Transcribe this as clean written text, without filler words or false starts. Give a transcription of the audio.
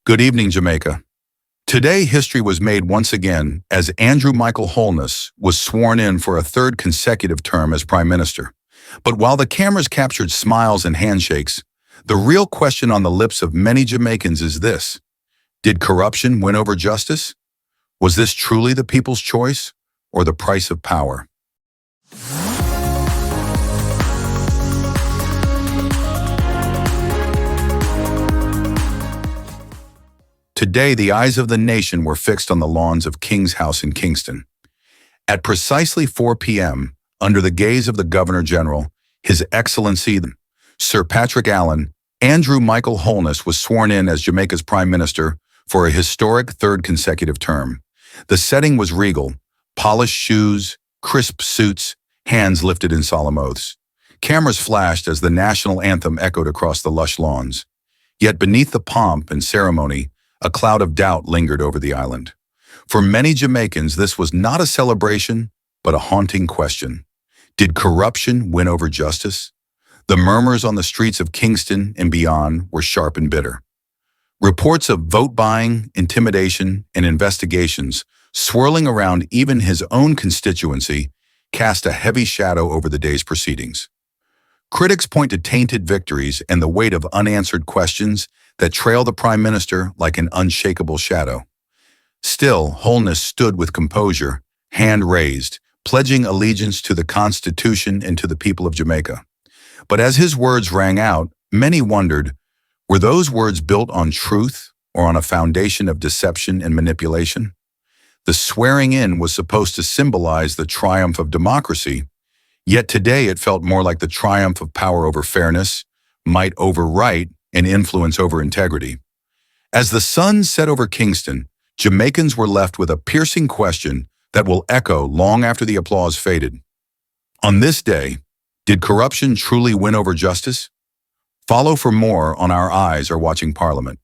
Good evening, Jamaica. Today, history was made once again as Andrew Michael Holness was sworn in for a third consecutive term as Prime Minister. But while the cameras captured smiles and handshakes, the real question on the lips of many Jamaicans is this: did corruption win over justice? Was this truly the people's choice or the price of power? Today, the eyes of the nation were fixed on the lawns of King's House in Kingston. At precisely 4 p.m., under the gaze of the Governor-General, His Excellency, Sir Patrick Allen, Andrew Michael Holness was sworn in as Jamaica's Prime Minister for a historic third consecutive term. The setting was regal: polished shoes, crisp suits, hands lifted in solemn oaths. Cameras flashed as the national anthem echoed across the lush lawns. Yet beneath the pomp and ceremony, a cloud of doubt lingered over the island. For many Jamaicans, this was not a celebration, but a haunting question. Did corruption win over justice? The murmurs on the streets of Kingston and beyond were sharp and bitter. Reports of vote buying, intimidation, and investigations swirling around even his own constituency cast a heavy shadow over the day's proceedings. Critics point to tainted victories and the weight of unanswered questions that trail the Prime Minister like an unshakable shadow. Still, Holness stood with composure, hand raised, pledging allegiance to the Constitution and to the people of Jamaica. But as his words rang out, many wondered, were those words built on truth or on a foundation of deception and manipulation? The swearing in was supposed to symbolize the triumph of democracy, yet today it felt more like the triumph of power over fairness, might over right, and influence over integrity. As the sun set over Kingston, Jamaicans were left with a piercing question that will echo long after the applause faded. On this day, did corruption truly win over justice? Follow for more on Our Eyes Are Watching Parliament.